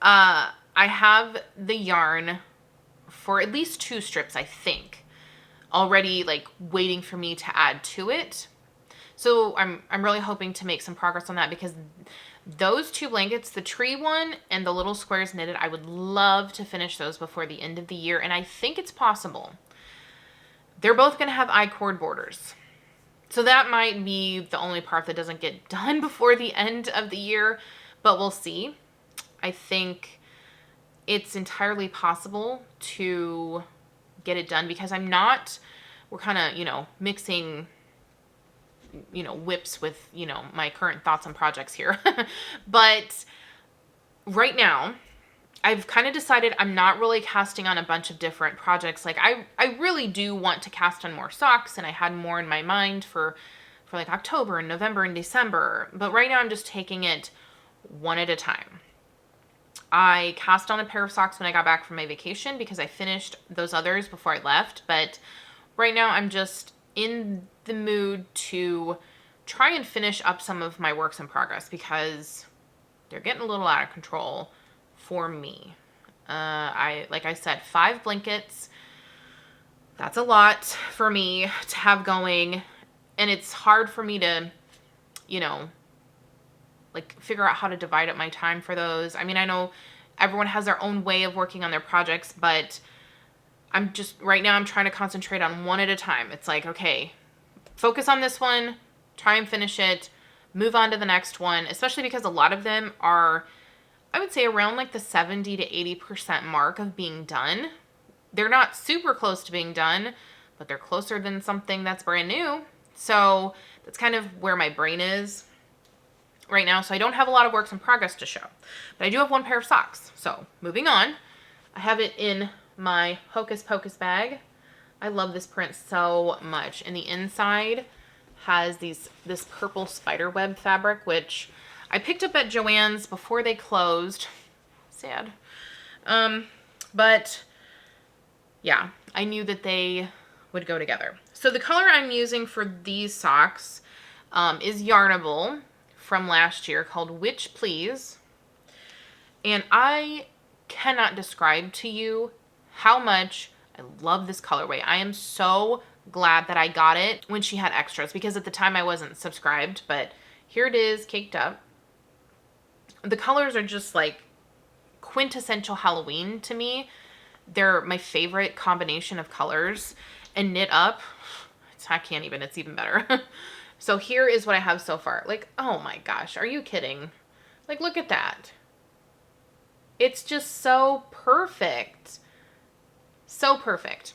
I have the yarn for at least 2 strips, I think, already like waiting for me to add to it. So I'm really hoping to make some progress on that, because those 2 blankets, the tree one and the little squares knitted, I would love to finish those before the end of the year, and I think it's possible. They're both going to have I-cord borders. So that might be the only part that doesn't get done before the end of the year, but we'll see. I think it's entirely possible to get it done, because we're kind of, mixing, whips with, my current thoughts on projects here. But right now, I've kind of decided I'm not really casting on a bunch of different projects. Like I really do want to cast on more socks, and I had more in my mind for like October and November and December. But right now I'm just taking it one at a time. I cast on a pair of socks when I got back from my vacation, because I finished those others before I left. But right now I'm just in the mood to try and finish up some of my works in progress, because they're getting a little out of control for me. Like I said, 5 blankets. That's a lot for me to have going. And it's hard for me to, like figure out how to divide up my time for those. I mean, I know everyone has their own way of working on their projects, but right now I'm trying to concentrate on one at a time. It's like, okay, focus on this one, try and finish it, move on to the next one, especially because a lot of them are, I would say, around like the 70 to 80% mark of being done. They're not super close to being done, but they're closer than something that's brand new. So that's kind of where my brain is right now. So I don't have a lot of works in progress to show, but I do have 1 pair of socks. So moving on, I have it in my Hocus Pocus bag. I love this print so much. And the inside has this purple spider web fabric, which I picked up at Joann's before they closed. Sad. But yeah, I knew that they would go together. So the color I'm using for these socks is Yarnable from last year, called Witch Please. And I cannot describe to you how much I love this colorway. I am so glad that I got it when she had extras, because at the time I wasn't subscribed, but here it is caked up. The colors are just like quintessential Halloween to me. They're my favorite combination of colors, and knit up, I can't even, it's even better. So here is what I have so far. Like, oh my gosh, are you kidding? Like, look at that. It's just so perfect. So perfect.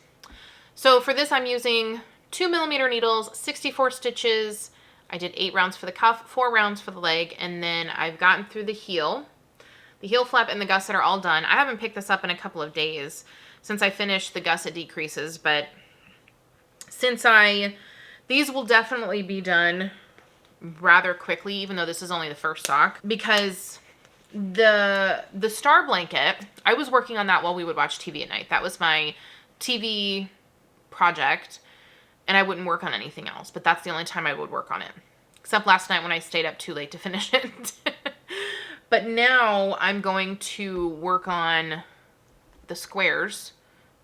So for this, I'm using 2mm needles, 64 stitches. I did 8 rounds for the cuff, 4 rounds for the leg, and then I've gotten through the heel. The heel flap and the gusset are all done. I haven't picked this up in a couple of days since I finished the gusset decreases, but these will definitely be done rather quickly, even though this is only the first sock, because the star blanket, I was working on that while we would watch TV at night. That was my TV project, and I wouldn't work on anything else, but that's the only time I would work on it, except last night when I stayed up too late to finish it. But now I'm going to work on the squares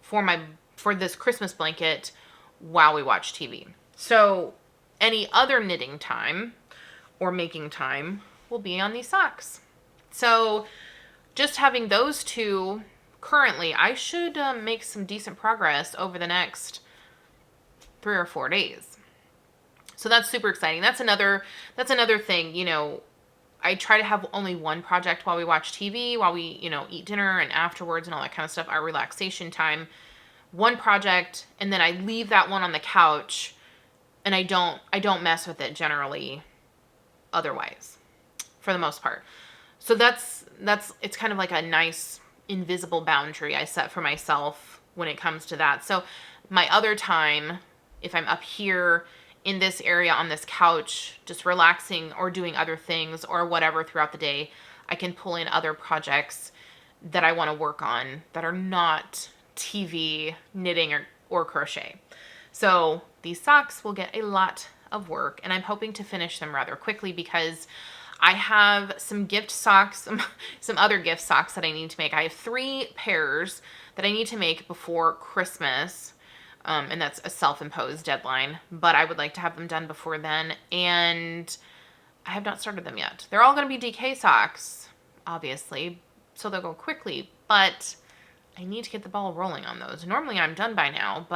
for this Christmas blanket while we watch TV. So any other knitting time or making time will be on these socks. So just having those 2 currently, I should make some decent progress over the next 3 or 4 days. So that's super exciting. That's another thing, I try to have only one project while we watch TV, while we, eat dinner and afterwards and all that kind of stuff, our relaxation time. One project, and then I leave that one on the couch, and I don't mess with it generally otherwise, for the most part. So it's kind of like a nice invisible boundary I set for myself when it comes to that. So my other time, if I'm up here in this area on this couch, just relaxing or doing other things or whatever throughout the day, I can pull in other projects that I want to work on that are not TV, knitting, or crochet. So these socks will get a lot of work, and I'm hoping to finish them rather quickly, because I have some gift socks, some other gift socks that I need to make. I have 3 pairs that I need to make before Christmas. And that's a self-imposed deadline, but I would like to have them done before then. And I have not started them yet. They're all going to be DK socks, obviously, so they'll go quickly, but I need to get the ball rolling on those. Normally I'm done by now,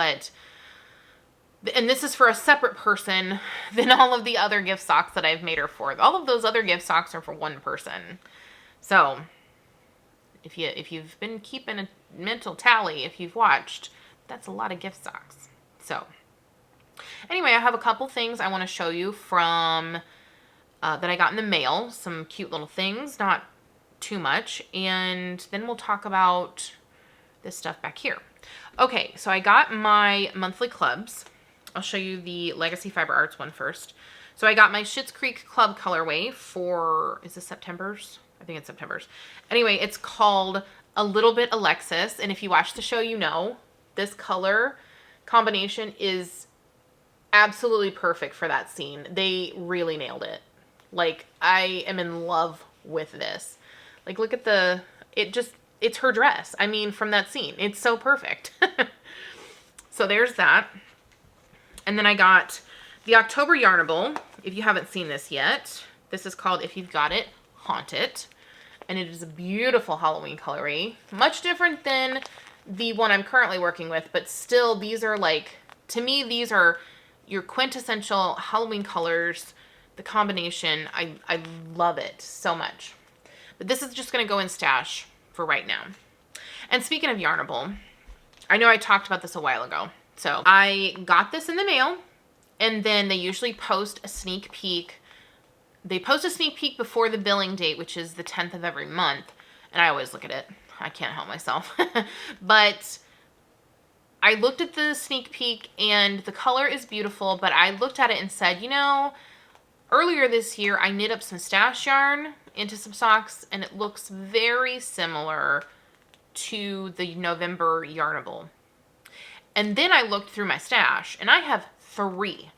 and this is for a separate person than all of the other gift socks that I've made her for. All of those other gift socks are for one person. So if you've been keeping a mental tally, if you've watched, that's a lot of gift socks. So anyway, I have a couple things I want to show you from that I got in the mail. Some cute little things, not too much. And then we'll talk about this stuff back here. Okay, so I got my monthly clubs. I'll show you the Legacy Fiber Arts one first. So I got my Schitt's Creek Club colorway for, is this September's? I think it's September's. Anyway, it's called A Little Bit Alexis. And if you watch the show, you know this color combination is absolutely perfect for that scene. They really nailed it. Like, I am in love with this. Like, look at it's her dress. I mean, from that scene. It's so perfect. So there's that. And then I got the October Yarnable. If you haven't seen this yet, this is called If You've Got It, Haunt It. And it is a beautiful Halloween colorway. Much different than the one I'm currently working with, but still, these are like, to me, these are your quintessential Halloween colors. The combination, I love it so much. But this is just going to go in stash for right now. And speaking of Yarnable, I know I talked about this a while ago. So I got this in the mail, and then they usually post a sneak peek. They post a sneak peek before the billing date, which is the 10th of every month. And I always look at it. I can't help myself. But I looked at the sneak peek, and the color is beautiful, but I looked at it and said, you know, earlier this year, I knit up some stash yarn into some socks, and it looks very similar to the November Yarnable. And then I looked through my stash, and I have 3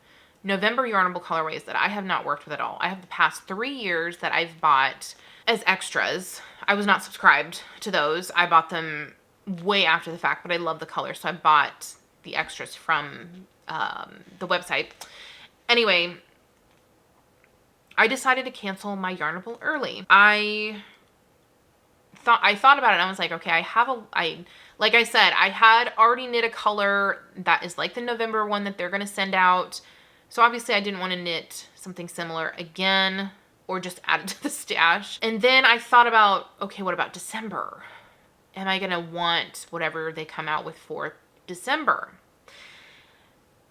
November Yarnable colorways that I have not worked with at all. I have the past 3 years that I've bought as extras. I was not subscribed to those. I bought them way after the fact, but I love the color, so I bought the extras from the website. Anyway, I decided to cancel my Yarnable early. I thought about it, and I was like, okay, like I said, I had already knit a color that is like the November one that they're going to send out. So obviously I didn't want to knit something similar again or just add it to the stash. And then I thought about, okay, what about December? Am I going to want whatever they come out with for December?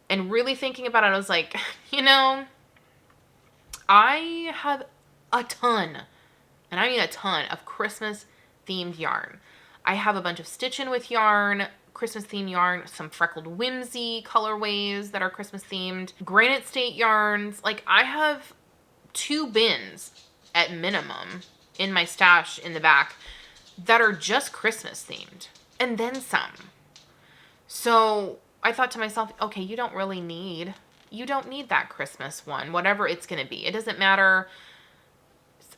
And really thinking about it, I was like, you know, I have a ton, and I mean a ton, of Christmas themed yarn. I have a bunch of Stitch In With yarn, Christmas themed yarn, some Freckled Whimsy colorways that are Christmas themed, Granite State yarns. Like, I have 2 bins at minimum in my stash in the back that are just Christmas themed, and then some. So I thought to myself, okay, you don't need that Christmas one, whatever it's going to be. It doesn't matter.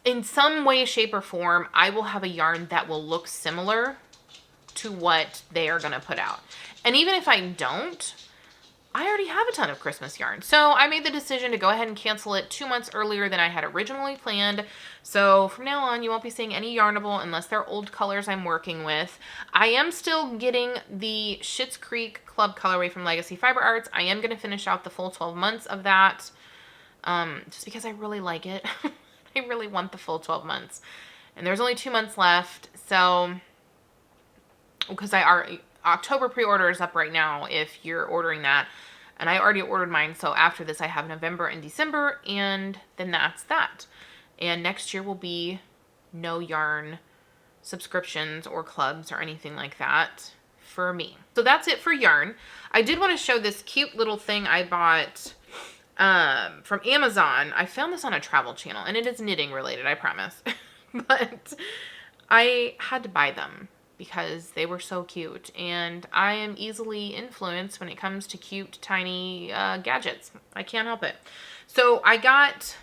In some way, shape, or form, I will have a yarn that will look similar to what they are going to put out. And even if I don't, I already have a ton of Christmas yarn. So I made the decision to go ahead and cancel it 2 months earlier than I had originally planned. So from now on, you won't be seeing any Yarnable unless they're old colors I'm working with. I am still getting the Schitt's Creek Club colorway from Legacy Fiber Arts. I am going to finish out the full 12 months of that, just because I really like it. I really want the full 12 months. And there's only 2 months left. So, because October pre-order is up right now if you're ordering that. And I already ordered mine. So after this, I have November and December. And then that's that. And next year will be no yarn subscriptions or clubs or anything like that for me. So that's it for yarn. I did want to show this cute little thing I bought from Amazon. I found this on a travel channel, and it is knitting related, I promise. But I had to buy them because they were so cute, and I am easily influenced when it comes to cute, tiny gadgets. I can't help it. So I got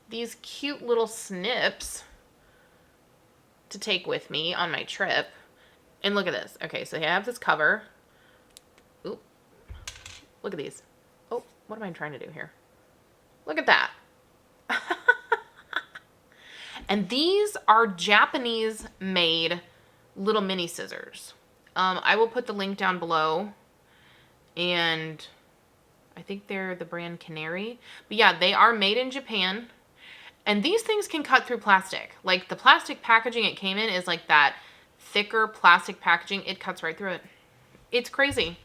these cute little snips to take with me on my trip. And look at this. Okay, so I have this cover. Oop. Look at these. Oh, what am I trying to do here? Look at that. And these are Japanese made little mini scissors. I will put the link down below, and I think they're the brand Canary. But yeah, they are made in Japan, and these things can cut through plastic. Like, the plastic packaging it came in is like that thicker plastic packaging. It cuts right through it. It's crazy.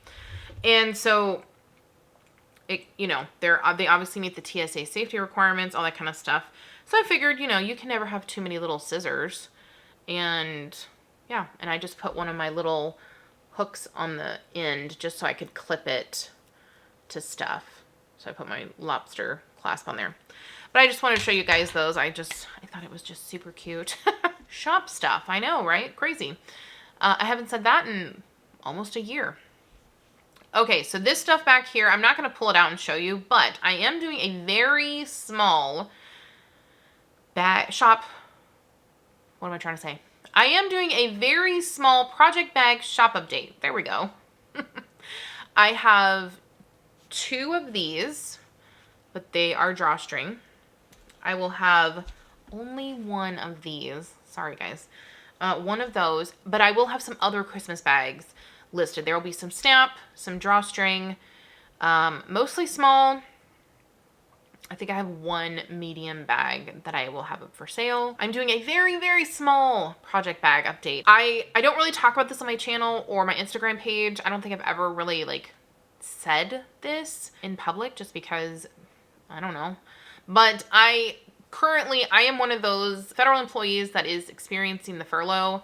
And so, you know, they obviously meet the TSA safety requirements, all that kind of stuff. So I figured, you know, you can never have too many little scissors. And yeah, and I just put one of my little hooks on the end just so I could clip it to stuff. So I put my lobster clasp on there. But I just wanted to show you guys those. I thought it was just super cute. Shop stuff. I know, right? Crazy. I haven't said that in almost a year. Okay, so this stuff back here, I'm not going to pull it out and show you, but I am doing a very small shop. What am I trying to say? I am doing a very small project bag shop update. There we go. I have 2 of these, but they are drawstring. I will have only 1 of these. Sorry, guys. 1 of those, but I will have some other Christmas bags listed. There will be some snap, some drawstring, mostly small. I think I have 1 medium bag that I will have up for sale. I'm doing a very, very small project bag update. I don't really talk about this on my channel or my Instagram page. I don't think I've ever really like said this in public just because, I don't know. But I am one of those federal employees that is experiencing the furlough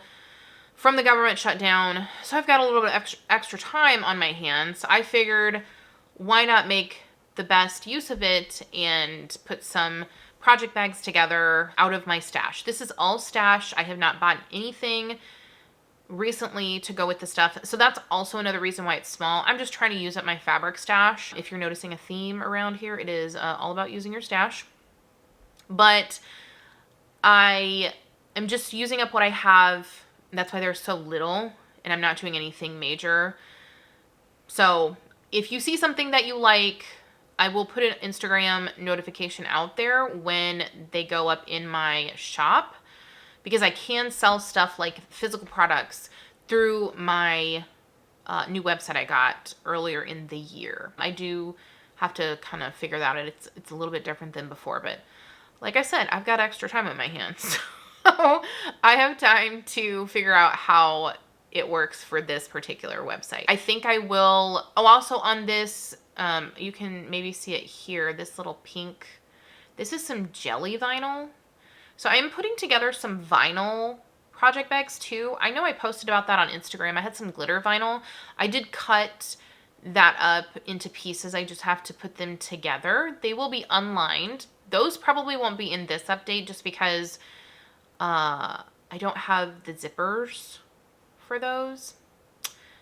from the government shutdown. So I've got a little bit of extra time on my hands. So I figured, why not make the best use of it and put some project bags together out of my stash. This is all stash. I have not bought anything recently to go with the stuff. So that's also another reason why it's small. I'm just trying to use up my fabric stash. If you're noticing a theme around here, it is all about using your stash. But I am just using up what I have. That's why there's so little, and I'm not doing anything major. So if you see something that you like, I will put an Instagram notification out there when they go up in my shop, because I can sell stuff like physical products through my new website I got earlier in the year. I do have to kind of figure that out. It's a little bit different than before, but like I said, I've got extra time on my hands. So I have time to figure out how it works for this particular website. I think I will, also on this, you can maybe see it here, this little pink, this is some jelly vinyl. So I'm putting together some vinyl project bags too. I know I posted about that on Instagram. I had some glitter vinyl. I did cut that up into pieces. I just have to put them together. They will be unlined. Those probably won't be in this update just because I don't have the zippers for those.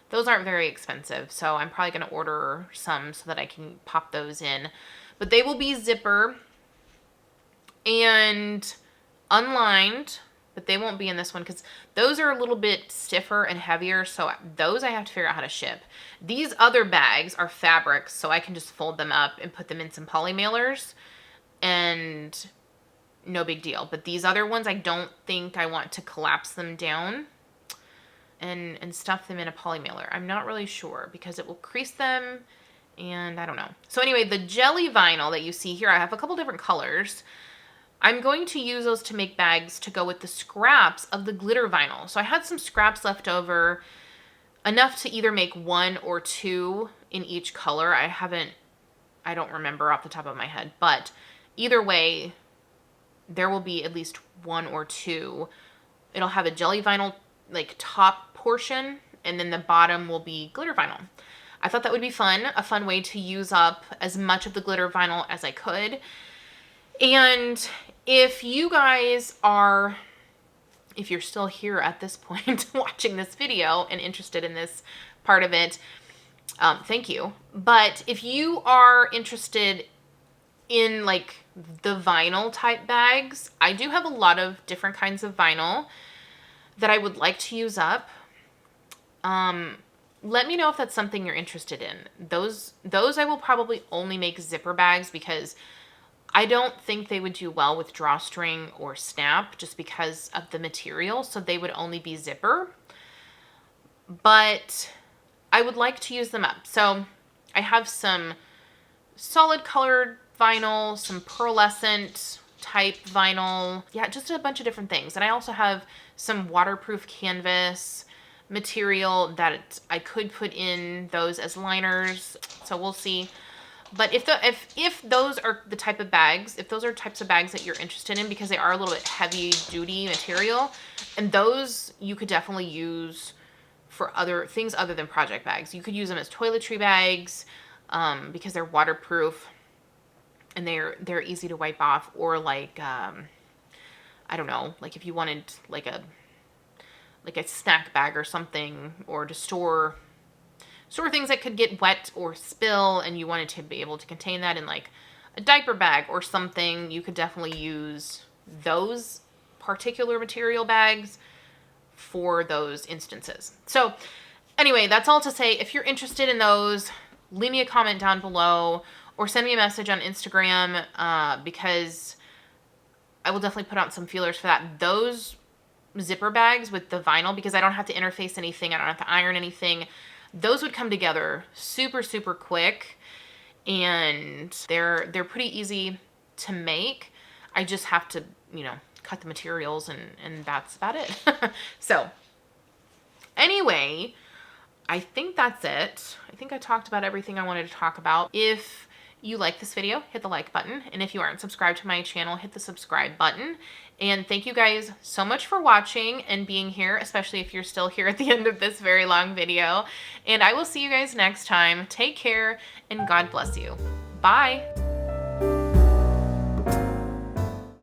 Those aren't very expensive, so I'm probably going to order some so that I can pop those in. But they will be zipper and unlined, but they won't be in this one because those are a little bit stiffer and heavier, so those I have to figure out how to ship. These other bags are fabrics, so I can just fold them up and put them in some poly mailers, and no big deal. But these other ones, I don't think I want to collapse them down and stuff them in a poly mailer. I'm not really sure because it will crease them, and I don't know. So anyway, the jelly vinyl that you see here, I have a couple different colors. I'm going to use those to make bags to go with the scraps of the glitter vinyl. So I had some scraps left over, enough to either make 1 or 2 in each color. I don't remember off the top of my head, but either way, there will be at least 1 or 2. It'll have a jelly vinyl like top portion, and then the bottom will be glitter vinyl. I thought that would be fun, a fun way to use up as much of the glitter vinyl as I could. And if you guys are, if you're still here at this point watching this video and interested in this part of it, thank you. But if you are interested in like the vinyl type bags, I do have a lot of different kinds of vinyl that I would like to use up. Let me know if that's something you're interested in. Those I will probably only make zipper bags because I don't think they would do well with drawstring or snap just because of the material. So they would only be zipper. But I would like to use them up. So I have some solid colored vinyl, some pearlescent type vinyl. Yeah, just a bunch of different things. And I also have some waterproof canvas material that I could put in those as liners. So we'll see. But if those are the type of bags, if those are types of bags that you're interested in, because they are a little bit heavy duty material, and those you could definitely use for other things other than project bags. You could use them as toiletry bags because they're waterproof and they're easy to wipe off, or like I don't know, like if you wanted like a snack bag or something, or to store things that could get wet or spill, and you wanted to be able to contain that in like a diaper bag or something, you could definitely use those particular material bags for those instances. So anyway, that's all to say, if you're interested in those, leave me a comment down below or send me a message on Instagram because I will definitely put out some feelers for that. Those zipper bags with the vinyl, because I don't have to interface anything, I don't have to iron anything, those would come together super, super quick, and they're pretty easy to make. I just have to, you know, cut the materials, and that's about it. So anyway, I think that's it. I think I talked about everything I wanted to talk about. If you like this video, hit the like button. And if you aren't subscribed to my channel, hit the subscribe button. And thank you guys so much for watching and being here, especially if you're still here at the end of this very long video. And I will see you guys next time. Take care and God bless you. Bye.